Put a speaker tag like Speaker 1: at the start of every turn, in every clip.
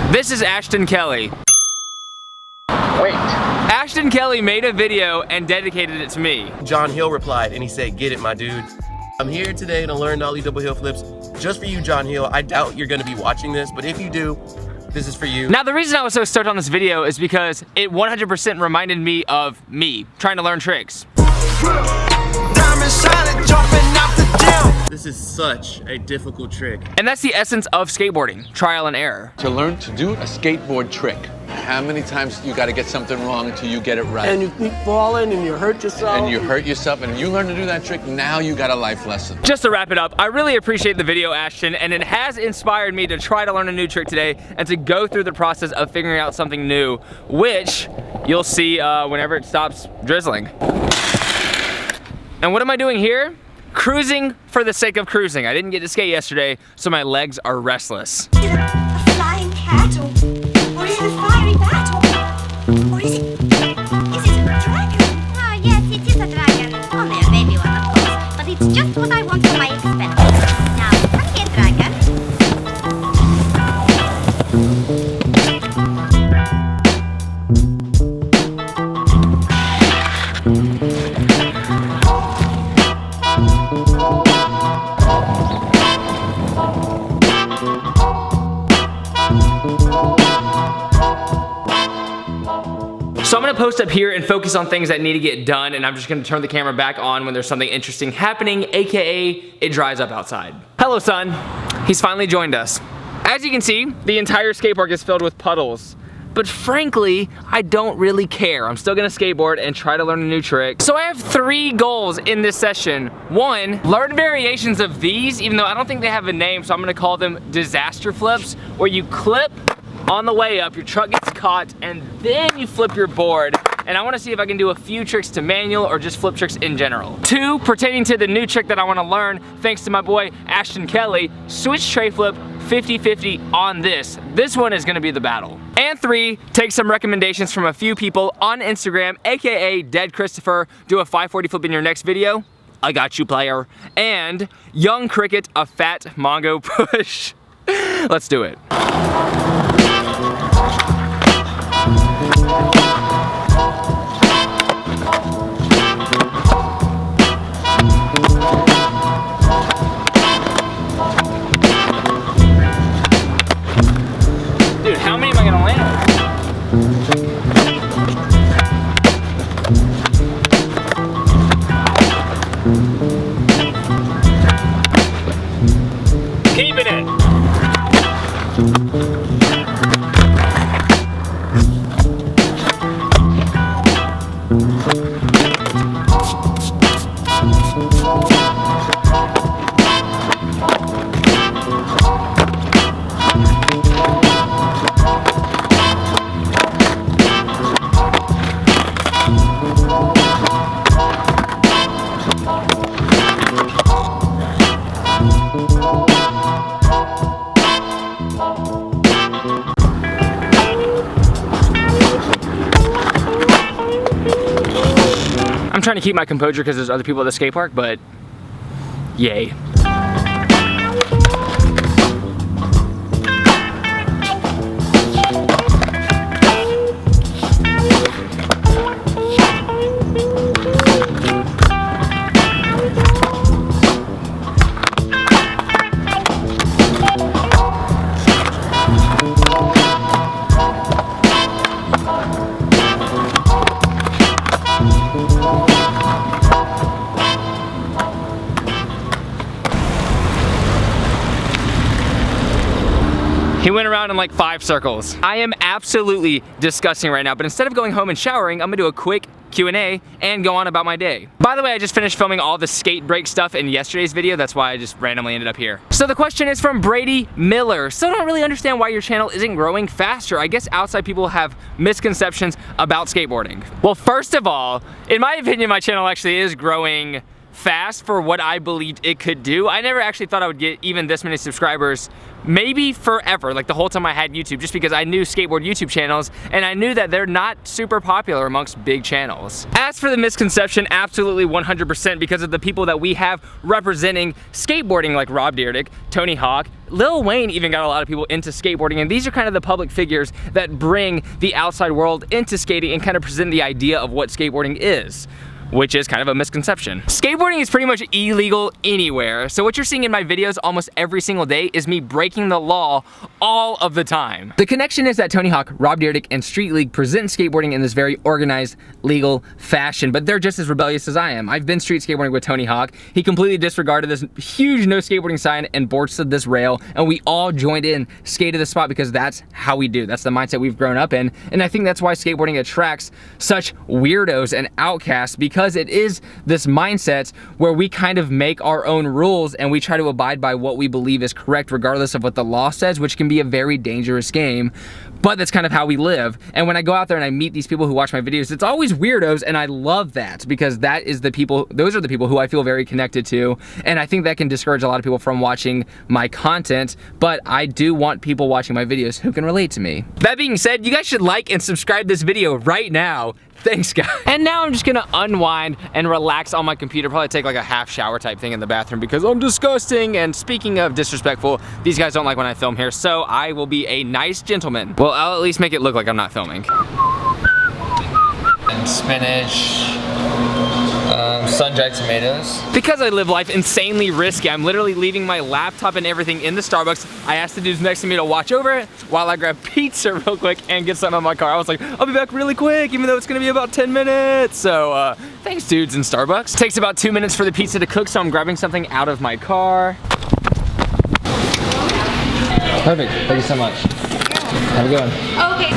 Speaker 1: This is Ashton Kelly.
Speaker 2: Wait.
Speaker 1: Ashton Kelly made a video and dedicated it to me.
Speaker 3: John Hill replied and he said, "Get it, my dude." I'm here today to learn ollie double hill flips just for you, John Hill. I doubt you're gonna be watching this, but if you do, this is for you.
Speaker 1: Now, the reason I was so stoked on this video is because it 100% reminded me of me trying to learn tricks.
Speaker 3: This is such a difficult trick.
Speaker 1: And that's the essence of skateboarding, trial and error.
Speaker 4: To learn to do a skateboard trick, how many times you gotta get something wrong until you get it right?
Speaker 2: And you keep falling and you hurt yourself.
Speaker 4: And you hurt yourself, and you learn to do that trick, now you got a life lesson.
Speaker 1: Just to wrap it up, I really appreciate the video, Ashton, and it has inspired me to try to learn a new trick today and to go through the process of figuring out something new, which you'll see whenever it stops drizzling. And what am I doing here? Cruising for the sake of cruising. I didn't get to skate yesterday, so my legs are restless.
Speaker 5: Is it a flying cat, or is it a fiery bat, or is it a dragon? Oh yes, it is a dragon. Only a baby one, of course, but it's just what I want for my experiment. Now, come here, dragon.
Speaker 1: So I'm gonna post up here and focus on things that need to get done, and I'm just gonna turn the camera back on when there's something interesting happening, aka it dries up outside. Hello, son. He's finally joined us. As you can see, the entire skate park is filled with puddles. But frankly, I don't really care. I'm still gonna skateboard and try to learn a new trick. So I have 3 goals in this session. 1, learn variations of these, even though I don't think they have a name, so I'm gonna call them disaster flips, where you clip on the way up, your truck gets caught, and then you flip your board. And I wanna see if I can do a few tricks to manual or just flip tricks in general. 2, pertaining to the new trick that I wanna learn, thanks to my boy Ashton Kelly, switch tray flip 50-50 on this. This one is gonna be the battle. And 3, take some recommendations from a few people on Instagram, aka Dead Christopher, do a 540 flip in your next video. I got you, player. And Young Cricket, a fat Mongo push. Let's do it. Dude, how many am I gonna land? Keeping it. I'm trying to keep my composure because there's other people at the skate park, but yay. He went around in like 5 circles. I am absolutely disgusting right now, but instead of going home and showering, I'm gonna do a quick Q&A and go on about my day. By the way, I just finished filming all the skate break stuff in yesterday's video. That's why I just randomly ended up here. So the question is from Brady Miller. Still don't really understand why your channel isn't growing faster. I guess outside people have misconceptions about skateboarding. Well, first of all, in my opinion, my channel actually is growing fast for what I believed it could do. I never actually thought I would get even this many subscribers, maybe forever, like the whole time I had YouTube, just because I knew skateboard YouTube channels and I knew that they're not super popular amongst big channels. As for the misconception, absolutely 100% because of the people that we have representing skateboarding, like Rob Dyrdek, Tony Hawk, Lil Wayne even got a lot of people into skateboarding, and these are kind of the public figures that bring the outside world into skating and kind of present the idea of what skateboarding is, which is kind of a misconception. Skateboarding is pretty much illegal anywhere, so what you're seeing in my videos almost every single day is me breaking the law all of the time. The connection is that Tony Hawk, Rob Dyrdek, and Street League present skateboarding in this very organized, legal fashion, but they're just as rebellious as I am. I've been street skateboarding with Tony Hawk. He completely disregarded this huge no skateboarding sign and boarded this rail, and we all joined in, skated the spot because that's how we do. That's the mindset we've grown up in, and I think that's why skateboarding attracts such weirdos and outcasts, because it is this mindset where we kind of make our own rules and we try to abide by what we believe is correct regardless of what the law says, which can be a very dangerous game, but that's kind of how we live. And when I go out there and I meet these people who watch my videos, it's always weirdos, and I love that because that is the people, those are the people who I feel very connected to, and I think that can discourage a lot of people from watching my content, but I do want people watching my videos who can relate to me. That being said, you guys should like and subscribe this video right now. Thanks, guys. And now I'm just gonna unwind and relax on my computer, probably take like a half shower type thing in the bathroom because I'm disgusting. And speaking of disrespectful, these guys don't like when I film here, so I will be a nice gentleman. Well, I'll at least make it look like I'm not filming. And spinach, sun-dried tomatoes. Because I live life insanely risky, I'm literally leaving my laptop and everything in the Starbucks. I asked the dudes next to me to watch over it while I grab pizza real quick and get something in my car. I was like, I'll be back really quick, even though it's gonna be about 10 minutes. So thanks dudes in Starbucks. Takes about 2 minutes for the pizza to cook, so I'm grabbing something out of my car. Perfect, thank you so much. Have a good one.
Speaker 5: Okay.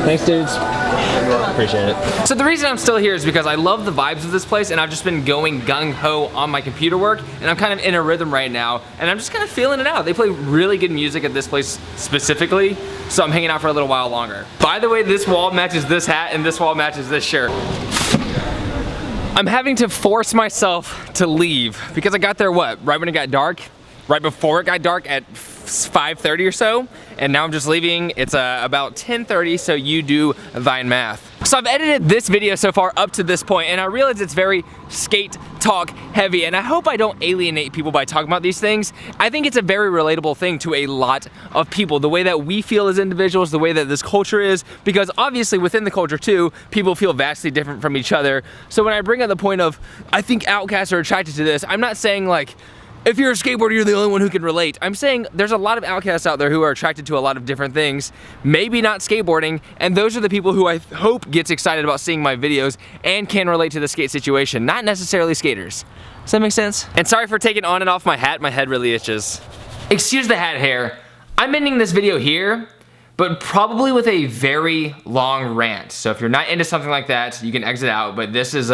Speaker 1: Thanks dudes. Appreciate it. So the reason I'm still here is because I love the vibes of this place, and I've just been going gung-ho on my computer work, and I'm kind of in a rhythm right now, and I'm just kind of feeling it out. They play really good music at this place specifically, so I'm hanging out for a little while longer. By the way, this wall matches this hat, and this wall matches this shirt. I'm having to force myself to leave because I got there, what, right when it got dark? Right before it got dark at 5:30 or so, and now I'm just leaving. It's about 10:30, so you do thine math. So I've edited this video so far up to this point, and I realize it's very skate talk heavy, and I hope I don't alienate people by talking about these things. I think it's a very relatable thing to a lot of people, the way that we feel as individuals, the way that this culture is, because obviously within the culture too, people feel vastly different from each other. So when I bring up the point of, I think outcasts are attracted to this, I'm not saying like, if you're a skateboarder, you're the only one who can relate. I'm saying there's a lot of outcasts out there who are attracted to a lot of different things, maybe not skateboarding, and those are the people who I hope gets excited about seeing my videos and can relate to the skate situation, not necessarily skaters. Does that make sense? And sorry for taking on and off my hat, my head really itches. Excuse the hat hair. I'm ending this video here, but probably with a very long rant. So if you're not into something like that, you can exit out, but this is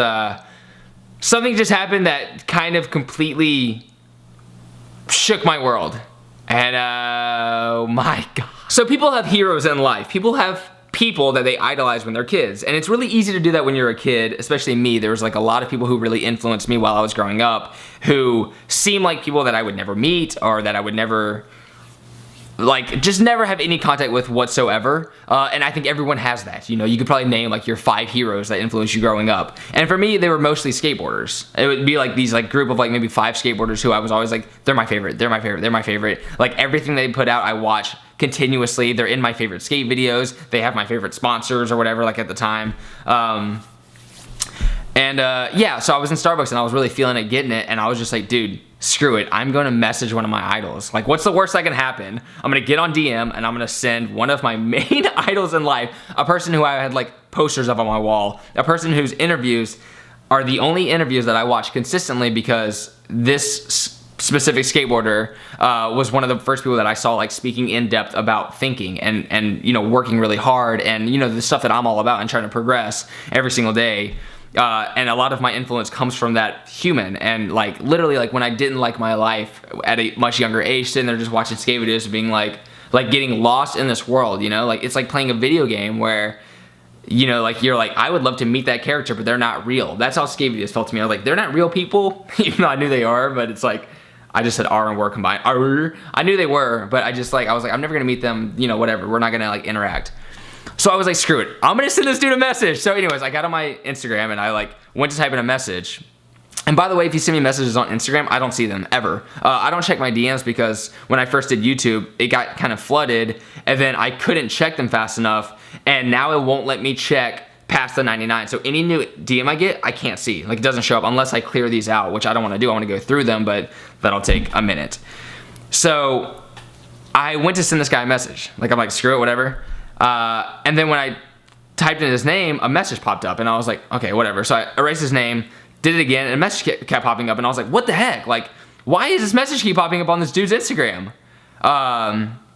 Speaker 1: something just happened that kind of completely shook my world, and oh my god. So people have heroes in life. People have people that they idolize when they're kids, and it's really easy to do that when you're a kid, especially me. There was like a lot of people who really influenced me while I was growing up who seem like people that I would never meet or that I would never, like, just never have any contact with whatsoever, and I think everyone has that. You know, you could probably name like your 5 heroes that influenced you growing up, and for me they were mostly skateboarders. It would be like these like group of like maybe 5 skateboarders who I was always like, they're my favorite, they're my favorite, they're my favorite. Like everything they put out I watch continuously. They're in my favorite skate videos, they have my favorite sponsors or whatever, like at the time. Yeah, so I was in Starbucks and I was really feeling it, getting it, and I was just like, dude, screw it, I'm gonna message one of my idols. Like, what's the worst that can happen? I'm gonna get on DM and I'm gonna send one of my main idols in life, a person who I had like posters of on my wall, a person whose interviews are the only interviews that I watch consistently because this specific skateboarder was one of the first people that I saw like speaking in depth about thinking and you know, working really hard and, you know, the stuff that I'm all about and trying to progress every single day. And a lot of my influence comes from that human, and like literally like when I didn't like my life at a much younger age, sitting there just watching skate videos and being like getting lost in this world, you know, like it's like playing a video game where you know, like you're like, I would love to meet that character, but they're not real. That's how scary this felt to me. I was like, they're not real people, even though I knew they are, but it's like, I just said R and were combined. R. I knew they were, but I was like, I'm never gonna meet them, you know, whatever. We're not gonna like interact. So I was like, screw it. I'm gonna send this dude a message. So anyways, I got on my Instagram and I like went to type in a message. And by the way, if you send me messages on Instagram, I don't see them ever. I don't check my DMs because when I first did YouTube, it got kind of flooded and then I couldn't check them fast enough. And now it won't let me check past the 99. So any new DM I get, I can't see. Like it doesn't show up unless I clear these out, which I don't want to do. I want to go through them, but that'll take a minute. So I went to send this guy a message. Like I'm like, screw it, whatever. And then when I typed in his name, a message popped up and I was like, okay, whatever. So I erased his name, did it again, and a message kept popping up and I was like, what the heck? Like, why is this message keep popping up on this dude's Instagram?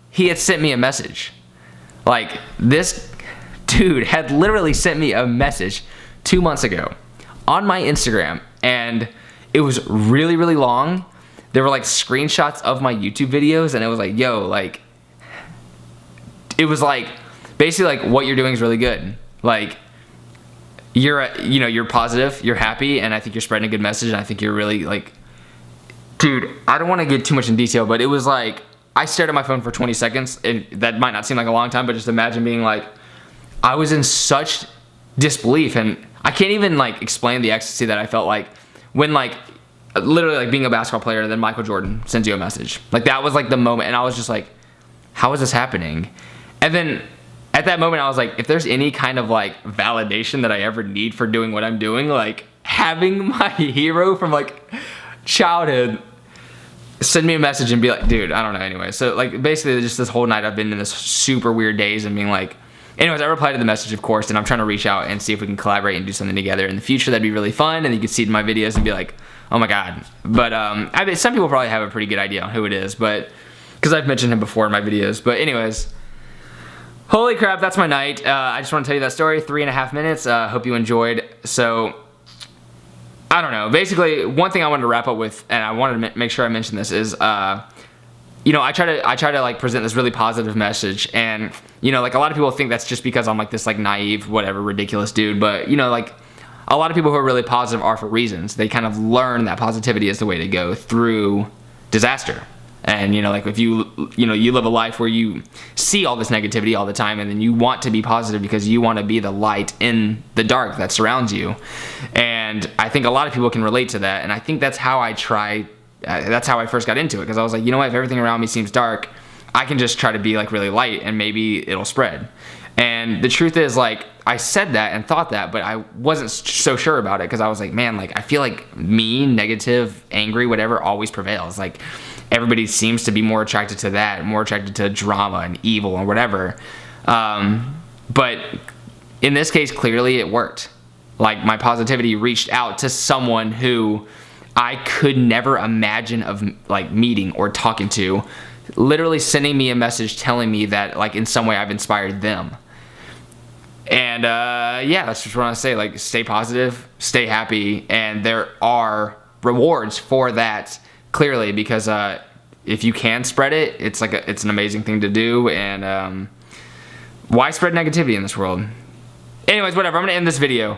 Speaker 1: He had sent me a message. Like, this dude had literally sent me a message 2 months ago on my Instagram, and it was really, really long. There were like screenshots of my YouTube videos, and it was like, yo, like, it was like, basically like, what you're doing is really good. Like, you're positive, you're happy, and I think you're spreading a good message, and I think you're really like, dude, I don't want to get too much in detail, but it was like, I stared at my phone for 20 seconds, and that might not seem like a long time, but just imagine being like, I was in such disbelief, and I can't even like explain the ecstasy that I felt like when like, literally like being a basketball player, and then Michael Jordan sends you a message. Like that was like the moment, and I was just like, how is this happening? And then at that moment I was like, if there's any kind of like validation that I ever need for doing what I'm doing, like having my hero from like childhood send me a message and be like, dude, I don't know, anyway. So like basically just this whole night I've been in this super weird daze and being like, anyways, I replied to the message, of course, and I'm trying to reach out and see if we can collaborate and do something together in the future. That'd be really fun, and you could see it in my videos and be like, oh my god. But I mean, some people probably have a pretty good idea on who it is, but because I've mentioned him before in my videos. But anyways, holy crap, that's my night. I just want to tell you that story, 3.5 minutes. Hope you enjoyed. So I don't know. Basically, one thing I wanted to wrap up with, and I wanted to make sure I mention this, is you know, I try to like present this really positive message, and you know, like a lot of people think that's just because I'm like this like naive, whatever, ridiculous dude, but you know, like a lot of people who are really positive are for reasons. They kind of learn that positivity is the way to go through disaster. And you know, like if you live a life where you see all this negativity all the time, and then you want to be positive because you want to be the light in the dark that surrounds you. And I think a lot of people can relate to that, and I think that's how I first got into it, because I was like, you know what, if everything around me seems dark, I can just try to be like really light and maybe it'll spread. And the truth is, like, I said that and thought that, but I wasn't so sure about it, because I was like, man, like I feel like mean, negative, angry, whatever always prevails. Like everybody seems to be more attracted to that, more attracted to drama and evil and whatever. But in this case, clearly it worked. Like my positivity reached out to someone who I could never imagine of like meeting or talking to, literally sending me a message telling me that like in some way I've inspired them. And yeah, that's just what I want to say. Like, stay positive, stay happy, and there are rewards for that, clearly, because if you can spread it, it's an amazing thing to do. And why spread negativity in this world? Anyways, whatever, I'm gonna end this video.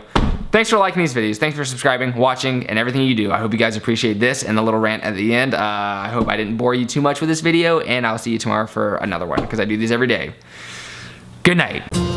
Speaker 1: Thanks for liking these videos. Thanks for subscribing, watching, and everything you do. I hope you guys appreciate this and the little rant at the end. I hope I didn't bore you too much with this video, and I'll see you tomorrow for another one, because I do these every day. Good night.